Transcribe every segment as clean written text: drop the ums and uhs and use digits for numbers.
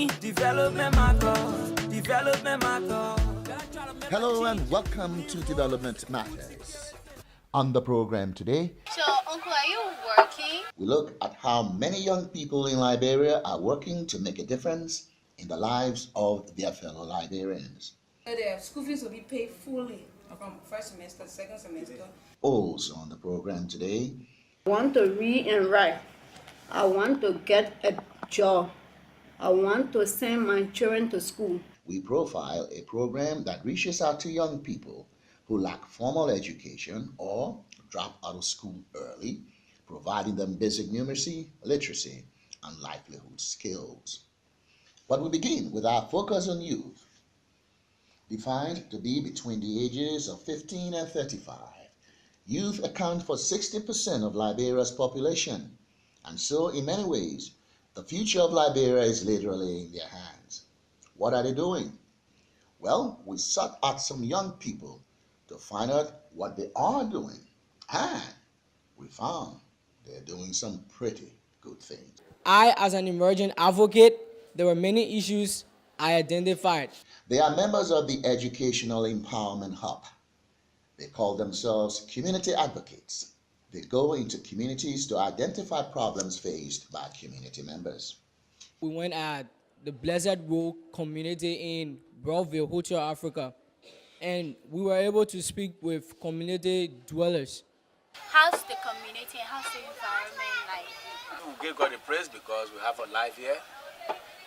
me. Development matter, development matter. Hello and welcome to Development Matters. On the program today, So, Uncle, are you working? we look at how many young people in Liberia are working to make a difference in the lives of their fellow Liberians. The school fees will be paid fully from first semester, second semester. Also on the program today, I want to read and write. I want to get a job. I want to send my children to school. we profile a program that reaches out to young people who lack formal education or drop out of school early, providing them basic numeracy, literacy, and livelihood skills. But we begin with our focus on youth. Defined to be between the ages of 15 and 35, youth account for 60% of Liberia's population, and so in many ways, the future of Liberia is literally in their hands. What are they doing? Well, we sought out some young people to find out what they are doing, and we found they're doing some pretty good things. I, as an emerging advocate, there were many issues I identified. They are members of the Educational Empowerment Hub. They call themselves community advocates. They go into communities to identify problems faced by community members. We went at the Blessed Road community in Broadville, Hotel Africa, and we were able to speak with community dwellers. How's the community? How's the environment like? We give God the praise because we have a life here.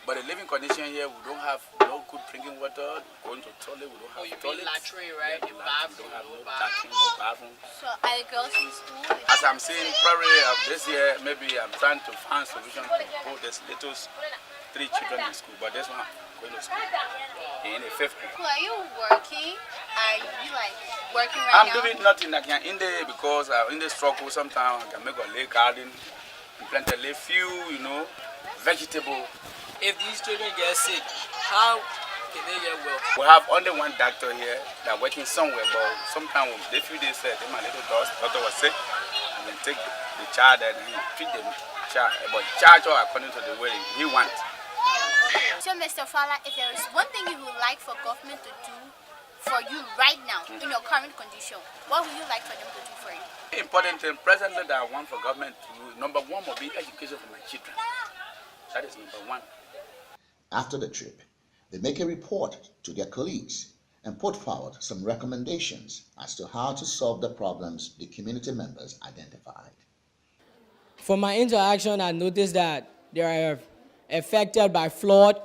But the living condition here, we don't have no good drinking water. Going to toilet, we don't have toilet. Latrine, right? Yeah, bathroom, we don't have no latrine, no bathroom. So are the girls in school? As I'm saying, probably this year, maybe I'm trying to find solution to put this little 3 children in school. But this one going to school in the 5th grade. Uncle, are you working? Are you like working right I'm now? doing nothing. I can in there because in the struggle sometimes I can make a lake garden, plant a little few, vegetable. If these children get sick, how can they get well? We have only one doctor here that working somewhere, but sometimes a few days my little daughter was sick, and then take the child and he treat the child, but charge her according to the way he wants. So, Mr. Fowler, if there is one thing you would like for government to do for you right now, in your current condition, what would you like for them to do for you? Important thing presently that I want for government to do, number one will be education for my children. That is number one. After the trip, they make a report to their colleagues and put forward some recommendations as to how to solve the problems the community members identified. From my interaction, I noticed that they are affected by flood,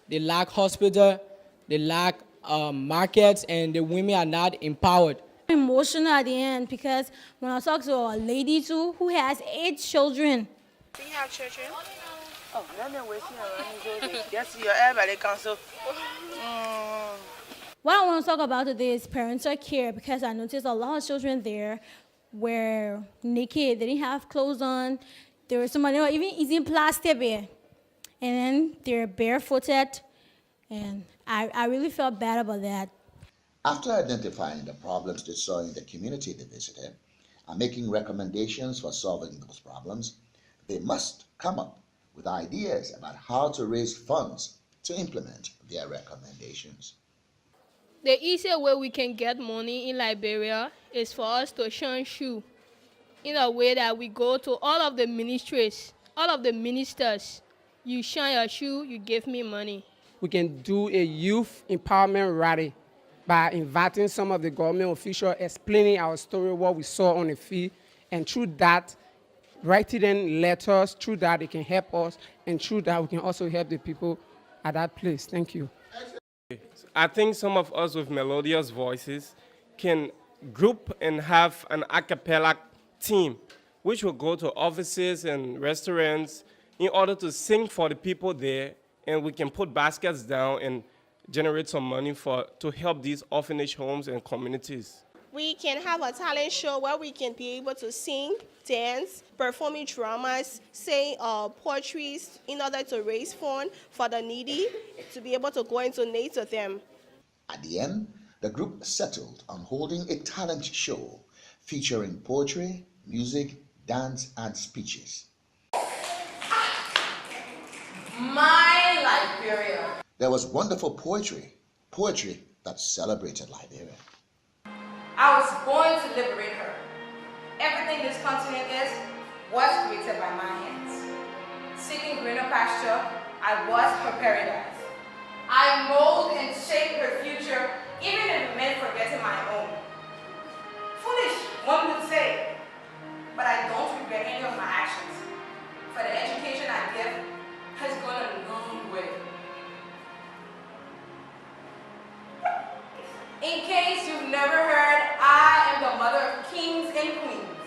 they lack hospital, they lack markets, and the women are not empowered. Emotional at the end because when I talk to a lady too who has 8 children. Do you have children? Oh, then we're yes, your everybody council. What I want to talk about today is parental care because I noticed a lot of children there were naked, they didn't have clothes on. There were somebody who were even eating plastic bear. And then they're barefooted, and I really felt bad about that. After identifying the problems they saw in the community they visited and making recommendations for solving those problems, they must come up with ideas about how to raise funds to implement their recommendations. The easiest way we can get money in Liberia is for us to shun shoe in a way that we go to all of the ministries, all of the ministers. You shine your shoe, you give me money. We can do a youth empowerment rally by inviting some of the government officials, explaining our story, what we saw on the field, and through that, writing in letters, through that they can help us, and through that we can also help the people at that place. Thank you. I think some of us with melodious voices can group and have an a cappella team, which will go to offices and restaurants in order to sing for the people there, and we can put baskets down and generate some money to help these orphanage homes and communities. We can have a talent show where we can be able to sing, dance, performing dramas, say poetries in order to raise funds for the needy, to be able to go and donate to them. At the end, the group settled on holding a talent show featuring poetry, music, dance, and speeches. My life. Liberia. There was wonderful poetry that celebrated Liberia. I was born to liberate her. Everything this continent is was created by my hands. Seeking greener pasture, I was her paradise. I mold and shape her future, even if it meant forgetting my own. Foolish, one would say, but I don't regret any of my actions. For the education I give has gone a long way. In case you've never heard, I am the mother of kings and queens.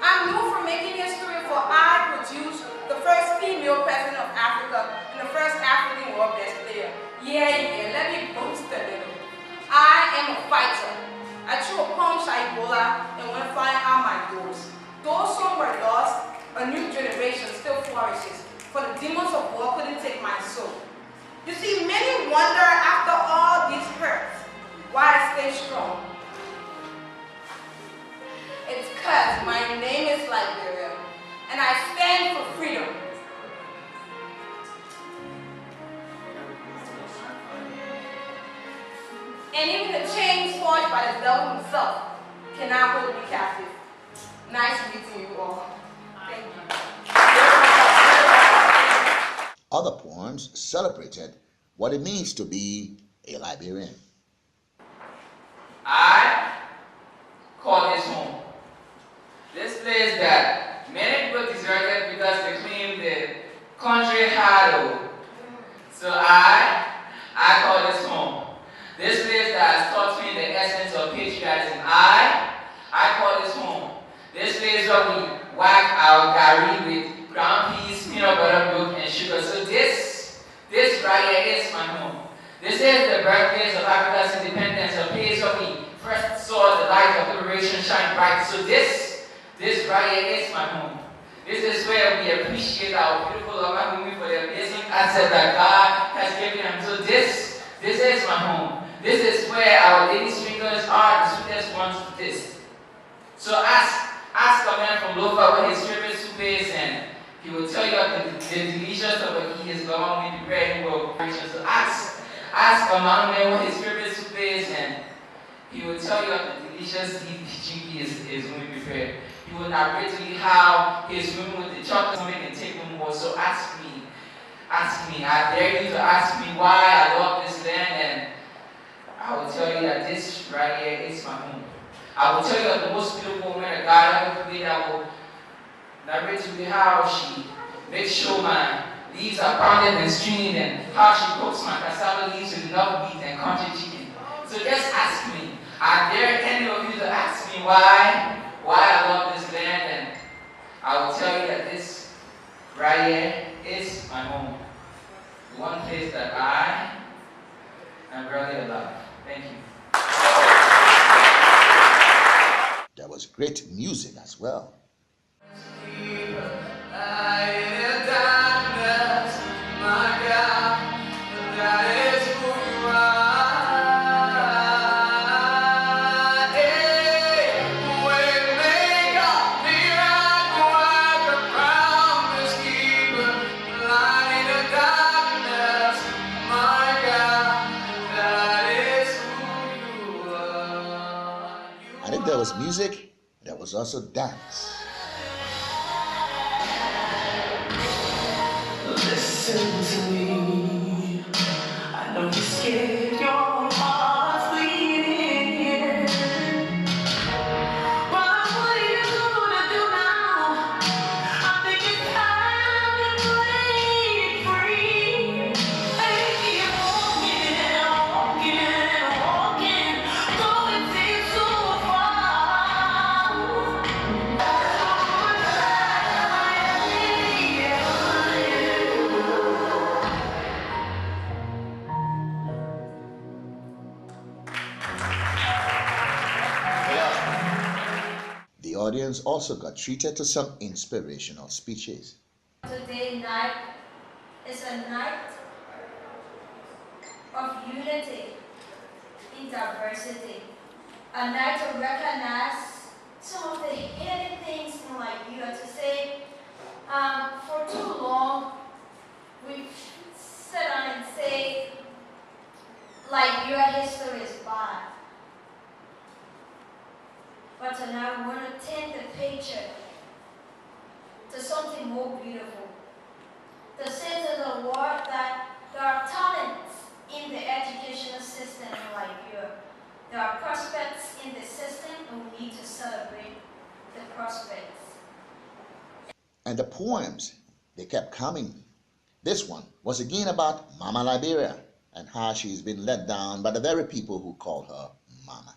I'm known for making history, for I produced the first female president of Africa and the first African world best player. Yeah, let me boast a little. I am a fighter. I threw a punch at Ebola and went flying out my doors. Those some were lost, a new generation still flourishes, for the demons of war couldn't take my soul. You see, many wonder after all these hurts why I stay strong. It's because my name is Liberia, and I stand for freedom. And even the chains forged by the devil himself cannot hold me captive. Nice meeting you all. Thank you. Other poems celebrated what it means to be a Liberian. I call this home. This place that many people deserted because they claim the country had. So I call this home. This place that has taught me the essence of patriotism. I call this home. This place where we whack our gari with ground peas, peanut butter, milk, and sugar. So this right here is my home. This is the birthplace of Africa's independence, a place where we first saw the light of liberation shine bright. So this right here is my home. This is where we appreciate our beautiful Omagumi for the amazing asset that God has given them. So this is my home. This is where our lady stringers are the sweetest ones to taste. So ask a man from Lofa what his favorite soup is, and he will tell you the delicious of what he is going to prepare in world. So ask a man what his favorite soup is, and he will tell you the delicious drink he is going to prepare. He will narrate to you how he is swimming with the chocolate so and take no more. So ask me. I dare you to ask me why I love this land, and I will tell you that this right here is my home. I will tell you that the most beautiful woman that God ever created. I will narrate to you how she makes sure my leaves are pounded and stringed, and how she cooks my cassava leaves with enough meat and country chicken. So just ask me. I dare any of you to ask me why I love this land, and I will tell you that this right here is my home. The one place that I am really alive. Thank you. There was great music as well. And if there was music, there was also dance. Listen to me. I know you're scared, your heart's bleeding. What are you gonna do now? I think it's time to break free. Hey, keep walking, though it seems so far. The audience also got treated to some inspirational speeches. Today night is a night of unity in diversity. A night to recognize some of the hidden things in Liberia, to say For too long, we sit down and say, Liberia history is bad. But tonight we want to turn the picture to something more beautiful. To say to the world that there are talents in the educational system in Liberia. There are prospects in the system, and we need to celebrate the prospects. And the poems, they kept coming. This one was again about Mama Liberia and how she's been let down by the very people who call her Mama.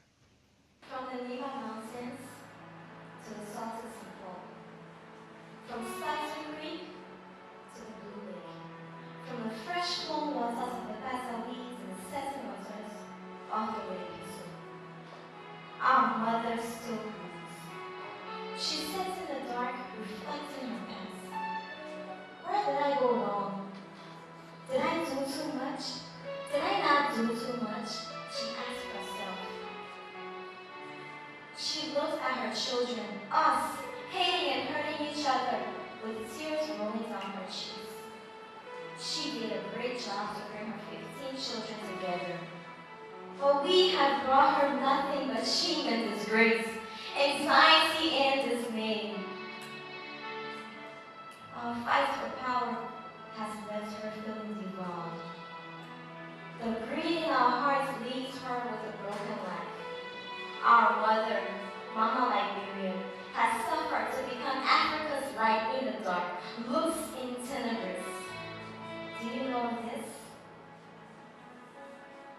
From the Lima Mountains to the Salton Sea, from Staten Creek to the Blue Lake, from the fresh flowing waters of the Pasawees and setting waters all the way to Yusuf. Our mother still breathes. She sits in the dark, reflecting her past. Where did I go wrong? Did I do too much? Did I not do too much? She asked herself. She looked at her children, us, hating and hurting each other, with tears rolling down her cheeks. She did a great job to bring her 15 children together. But we have brought her nothing but shame and disgrace, anxiety and dismay. Our fight for power has left her feeling devolved. The greed in our hearts leaves her with a broken life. Our mother, Mama Liberia, has suffered to become Africa's light in the dark, loose in tenebris. Do you know this?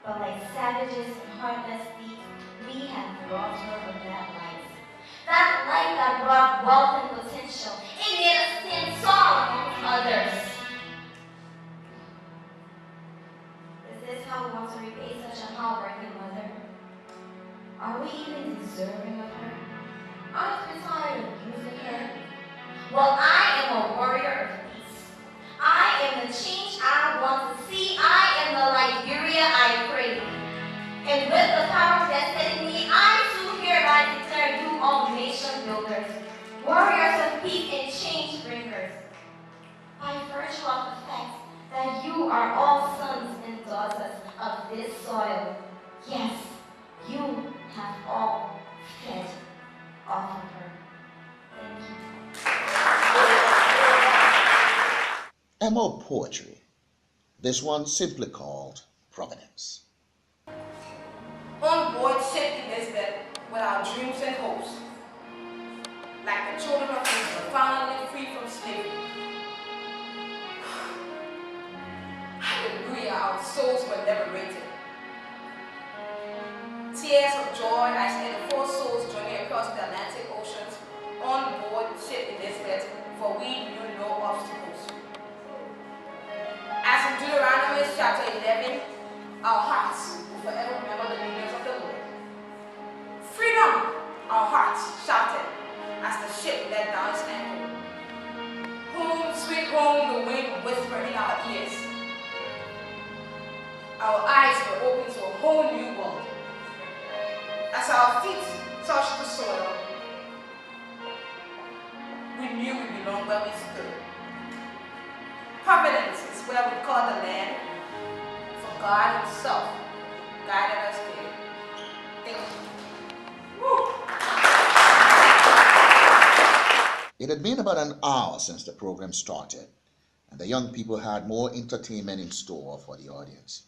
But like savages and heartless thieves, we have brought her with that light. That light that brought wealth and potential. It made us stand tall amongst others. Is this how we want to repay such a hardworking mother? Are we even deserving of her? Aren't we tired of using her? Well, I am a warrior of peace. I am the change I want to see. I am the Liberia I crave. And with the power vested in me, I too hereby declare you all nation builders, warriors of peace and change bringers. By virtue of the fact that you are all sons and daughters of this soil, yes, you have all fed off of her. Thank you. And more poetry. This one simply called Providence. On board ship Elizabeth with our dreams and hopes, like the children of Israel, finally free from slavery. Hallelujah, our souls were liberated. Tears of joy as in 4 souls journey across the Atlantic oceans on board ship Elizabeth, for we knew no obstacles. As in Deuteronomy chapter 11, our hearts will forever remember the goodness of the Lord. Freedom, our hearts shouted as the ship let down its anchor. Home, sweet home, the wind whispered in our ears. Our eyes were open to a whole new world. As our feet touched the soil, we knew we belonged where we stood. Providence is where we call the land, for God Himself guided us there. Thank you. Woo. It had been about an hour since the program started, and the young people had more entertainment in store for the audience.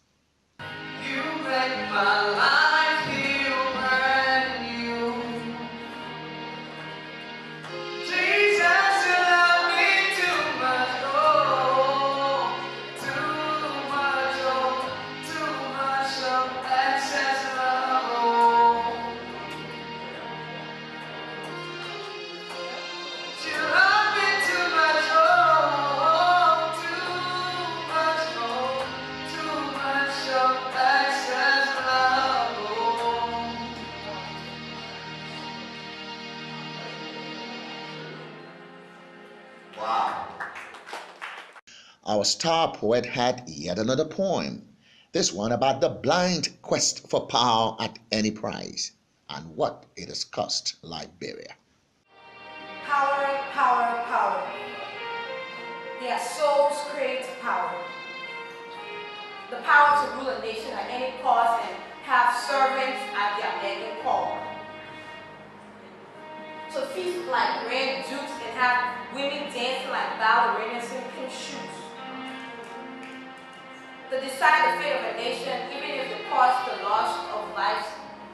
You make my life feel brand new. Jesus, you love me too much, oh, too much of excess love, oh. You love me too much, oh, too much of excess love, oh. Wow. Our star poet had yet another poem, this one about the blind quest for power at any price and what it has cost Liberia. Power, power, power. Their souls crave power. The power to rule a nation at any cost and have servants at their begging call. To feast like grand dukes and have women dancing like ballerinas in pink shoes. To decide the fate of a nation, even if it costs the loss of lives,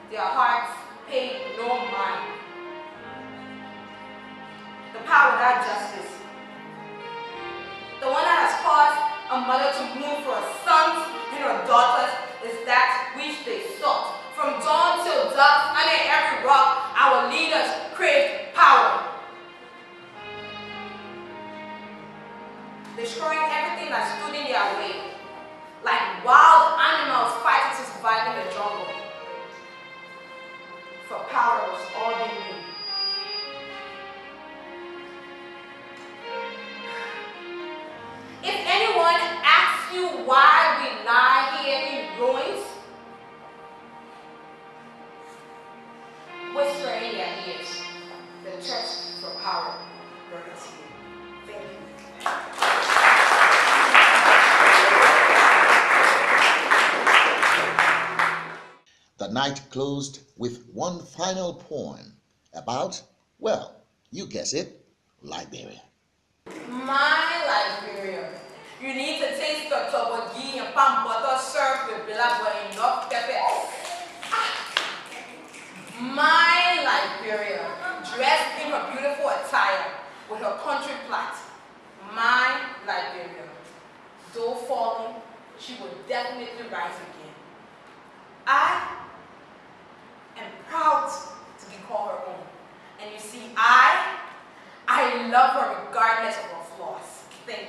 their hearts pay no mind. The power without justice. The one that has caused a mother to mourn for her sons and her daughters is that which they sought. From dawn till dusk, under every rock, our leaders crave power. Destroying everything that stood in their way, like wild animals fighting to survive in the jungle. For power was all they knew. If anyone asks you why we lie here in ruins, whisper in their ears, the thirst for power burns here. Thank you. The night closed with one final poem about, well, you guess it, Liberia. My Liberia, you need to taste the tobogi and palm butter served with billabong and enough pepper. My Liberia, dressed in her beautiful attire with her country plait. My Liberia, though falling, she will definitely rise again. I am proud to be called her own. And you see, I love her regardless of her flaws. Thank you.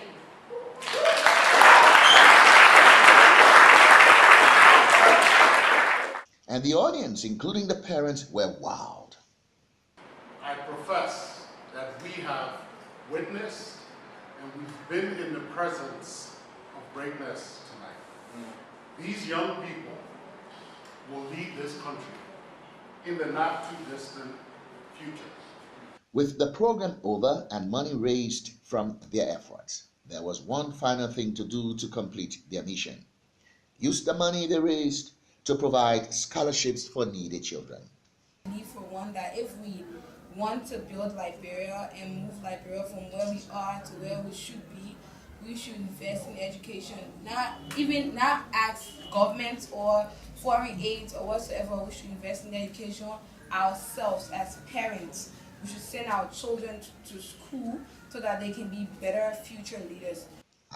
And the audience, including the parents, were wowed. I profess that we have witnessed and we've been in the presence of greatness tonight. These young people will lead this country in the not too distant future. With the program over and money raised from their efforts, there was one final thing to do to complete their mission. Use the money they raised to provide scholarships for needy children. I believe for one that if we want to build Liberia and move Liberia from where we are to where we should be, we should invest in education. Not ask government or foreign aid or whatsoever. We should invest in education ourselves as parents. We should send our children to school so that they can be better future leaders.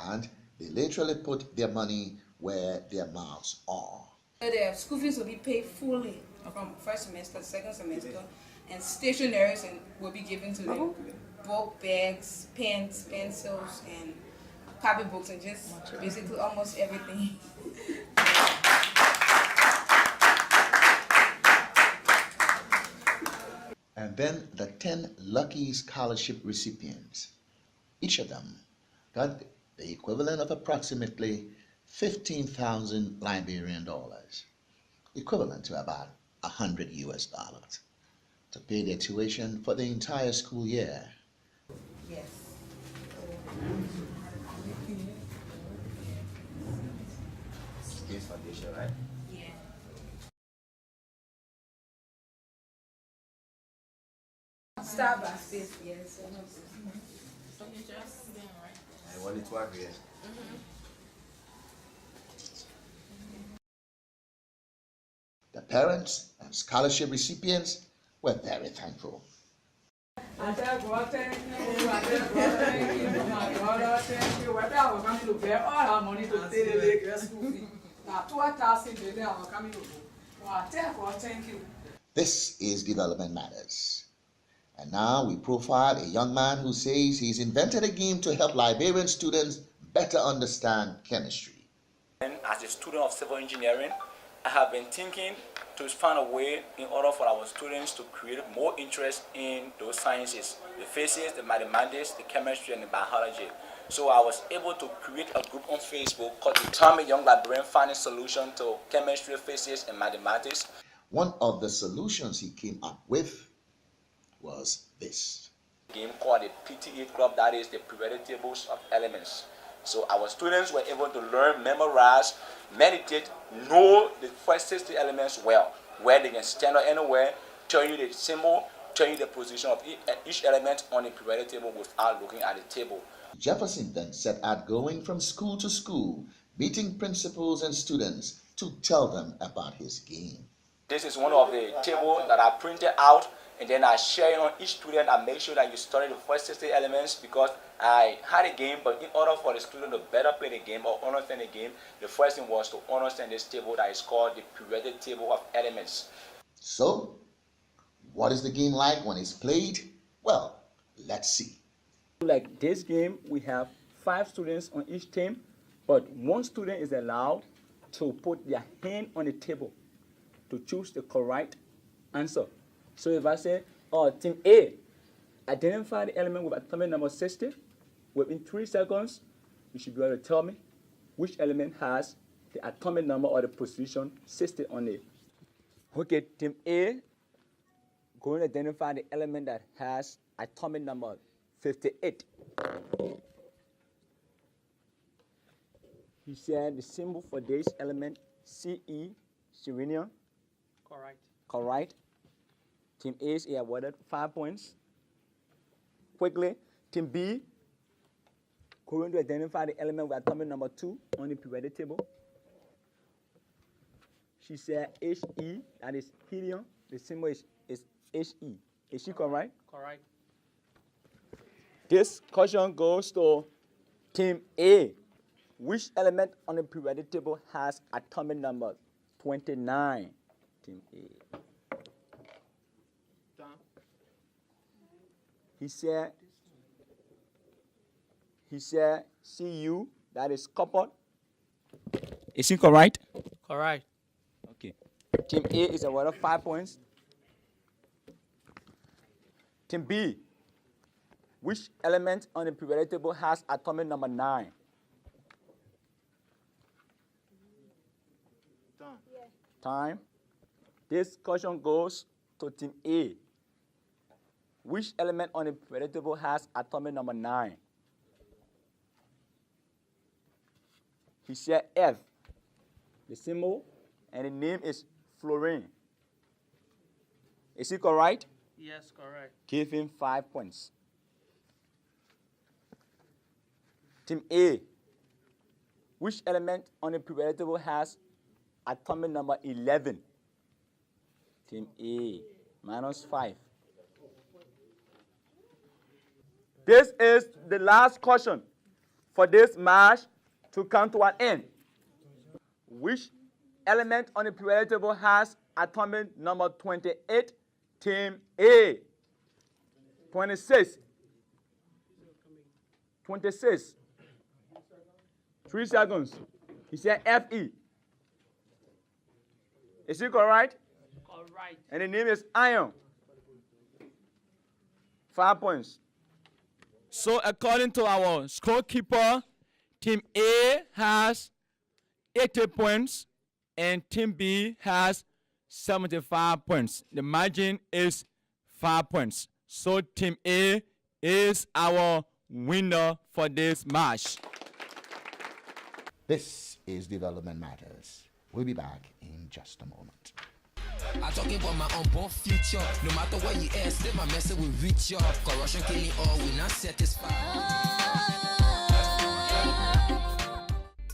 And they literally put their money where their mouths are. So their school fees will be paid fully from first semester to second semester, and stationaries will be given to them. Book bags, pens, pencils, and copybooks, and just basically almost everything. And then the 10 lucky scholarship recipients, each of them got the equivalent of approximately 15,000 Liberian dollars, equivalent to about $100 US, to pay their tuition for the entire school year. Yes. Space Foundation, right? Yeah. Start by space, yes. I wanted to agree. The parents and scholarship recipients were very thankful. I tell God, thank you. I tell God, thank you. My brother, thank you. Whether I will come to bear all our money to pay the late school fee. Now, 2,000 daily, I will come to. I tell God, thank you. This is Development Matters. And now we profile a young man who says he's invented a game to help Liberian students better understand chemistry. As a student of civil engineering, I have been thinking to find a way in order for our students to create more interest in those sciences, the physics, the mathematics, the chemistry, and the biology. So I was able to create a group on Facebook called the Determined Young Liberian Finding Solution to Chemistry, Physics, and Mathematics. One of the solutions he came up with was this. game called the PTE club, that is the periodic tables of elements. So our students were able to learn, memorize, meditate, know the first 60 elements well, where they can stand up anywhere, tell you the symbol, tell you the position of each element on the periodic table without looking at the table. Jefferson then set out going from school to school, meeting principals and students to tell them about his game. This is one of the tables that I printed out, and then I share it on each student. I make sure that you study the first 60 elements because I had a game, but in order for the student to better play the game or understand the game, the first thing was to understand this table that is called the periodic table of elements. So, what is the game like when it's played? Well, let's see. Like this game, we have 5 students on each team, but one student is allowed to put their hand on the table to choose the correct answer. So if I say, team A, identify the element with atomic number 60, within 3 seconds, you should be able to tell me which element has the atomic number or the position 60 on it. Okay, team A, going to identify the element that has atomic number 58. He said the symbol for this element, CE, Serenium. Correct. Correct. Team A is awarded 5 points. Quickly, Team B, going to identify the element with atomic number 2 on the periodic table. She said HE, that is helium. The symbol is HE. Is she correct? Correct. This question goes to Team A. Which element on the periodic table has atomic number 29? Team A. Done. He said Cu, that is copper. Is he correct? Correct. Okay. Team A is awarded 5 points. Team B, which element on the periodic table has atomic number 9? Done. Yeah. Time. This question goes to Team A. Which element on the periodic table has atomic number 9? He said F. The symbol and the name is fluorine. Is he correct? Yes, correct. Give him 5 points. Team A. Which element on the periodic table has atomic number 11? Team A, -5. This is the last question for this match to come to an end. Which element on the periodic table has atomic number 28? Team A. 26. 26. 3 seconds. He said Fe. Is he correct? Correct. And the name is iron. 5 points. So according to our scorekeeper, Team A has 80 points and Team B has 75 points. The margin is 5 points. So Team A is our winner for this match. This is Development Matters. We'll be back in just a moment. I talking about my unborn future. No matter what you ask, let my message will reach you. Corruption killing all, we not satisfied.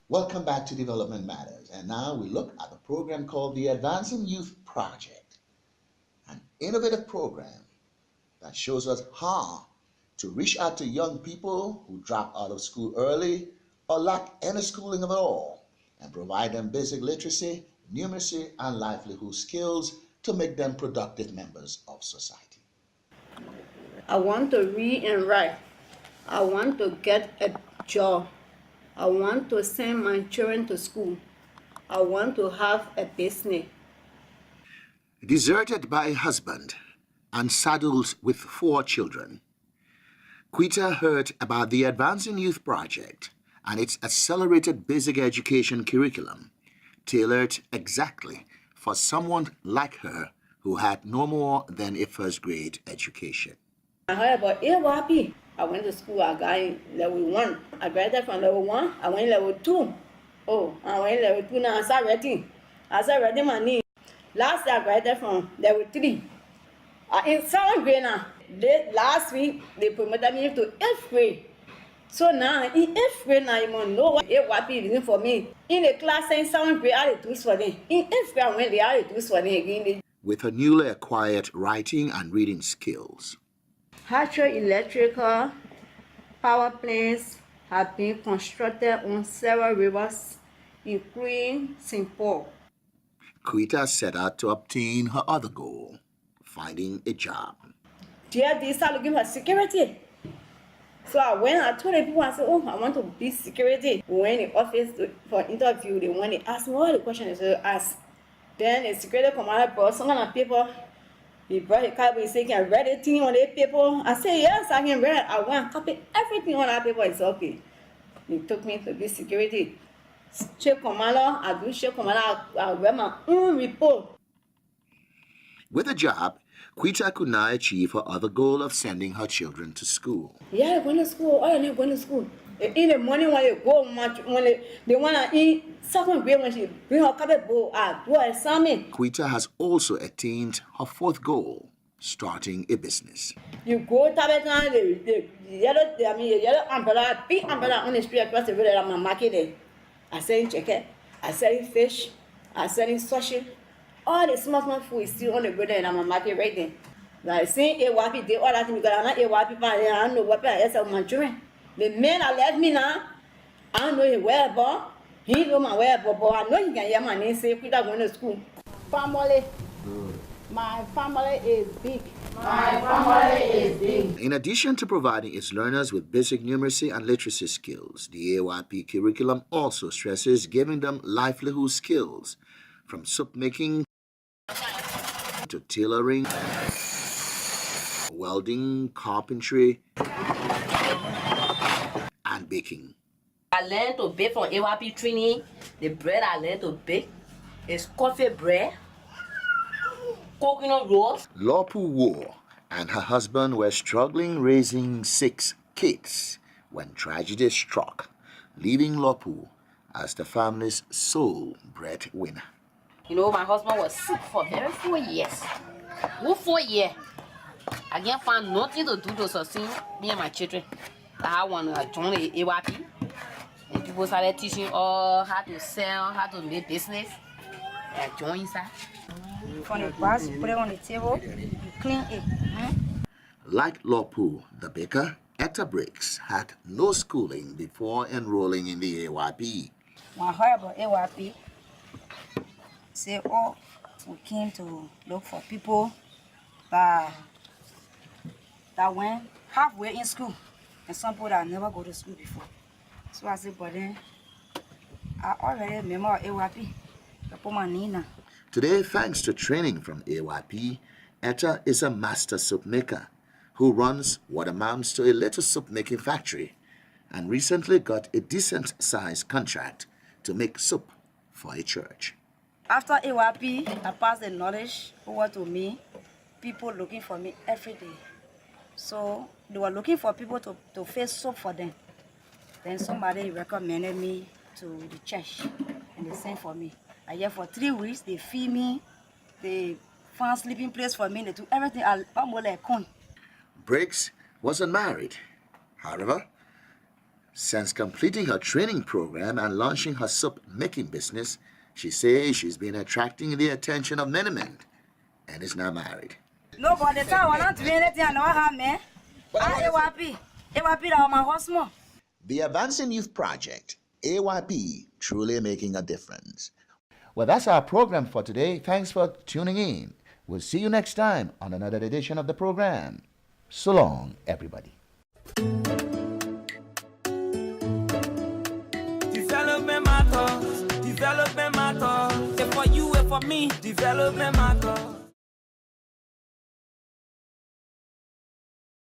Welcome back to Development Matters. And now we look at the program called the Advancing Youth Project, an innovative program that shows us how to reach out to young people who drop out of school early or lack any schooling at all, and provide them basic literacy, numeracy, and livelihood skills to make them productive members of society. I want to read and write. I want to get a job. I want to send my children to school. I want to have a business. Deserted by a husband and saddled with 4 children, Quita heard about the Advancing Youth Project and its accelerated basic education curriculum, tailored exactly for someone like her who had no more than a first-grade education. I heard about EHUB. I went to school, I got in level 1. I graduated from level 1, I went level 2. Oh, I went level 2 now, I started writing. I started writing my name. Last year I graduated from level 3. In 7th grade now. Last week, they promoted me to 8th grade. So now, in 8th grade now, you must know what EHUB is doing for me. In the class in 7th grade, I did do for them. In 8th grade, I went there, I did do for them again. With her newly acquired writing and reading skills, hydroelectrical power plants have been constructed on several rivers, including St. Paul. Quita set out to obtain her other goal, finding a job. They started looking for security. So I told the people, I said, oh, I want to be security. We went in the office for interview. They went to ask me all the questions they asked. Then the security commander brought some kind of paper. He brought a copy, he said, can I read anything on that paper? I said, yes, I can read. I want to copy everything on that paper. He said, okay. He took me to be security. Chief commander, I do chief commander, I read my own report. With a job, Quita could now achieve her other goal of sending her children to school. Yeah, they're going to school. Oh, they're going to school. In the morning when they go, when they want to eat, 2nd grade when she bring her copy book, I do an assignment. Quita has also attained her 4th goal, starting a business. You go to the yellow umbrella, big umbrella on the street across the road at my market there. I sell chicken, I sell fish, I sell sausage. All the small food is still on the road and I'm a market right there. Like saying EHUB, they all that thing because I'm not EHUB people, I don't know what I sell my children. The man that left me now, I don't know his whereabouts. He know my whereabouts, but I know he can hear my name say, Peter going to school. Family. My family is big. My family is big. In addition to providing its learners with basic numeracy and literacy skills, the EHUB curriculum also stresses giving them livelihood skills, from soup making to tailoring, welding, carpentry, and baking. I learned to bake from EHUB training. The bread I learned to bake is coffee bread, coconut rolls. Lopu War and her husband were struggling raising 6 kids when tragedy struck, leaving Lopu as the family's sole breadwinner. You know, my husband was sick for very 4 years. Good 4 years. I can't find nothing to do to sustain me and my children. I want to join the EHUB. And people started teaching all how to sell, how to make business. I joined inside. From the box, you put it on the table, you clean it. Like Lopu, the baker, Etta Briggs had no schooling before enrolling in the EHUB. When I heard about EHUB, say, oh, we came to look for people that went halfway in school and some people that never go to school before. So I said, but then I already remember EHUB. I put my name now. Today, thanks to training from EHUB, Etta is a master soup maker who runs what amounts to a little soup making factory and recently got a decent-sized contract to make soup for a church. After EHUB, I passed the knowledge over to me, people looking for me every day. So they were looking for people to face soup for them. Then somebody recommended me to the church and they sent for me. I here for 3 weeks, they feed me, they found sleeping place for me, they do everything. I'm more like a Briggs wasn't married. However, since completing her training program and launching her soup making business, she says she's been attracting the attention of many men and is now married. No, but the time I want to do anything, I know I have me. EHUB are my husband. The Advancing Youth Project, EHUB, truly making a difference. Well, that's our program for today. Thanks for tuning in. We'll see you next time on another edition of the program. So long, everybody. Development matters. Development matters. And for you and for me, development matters.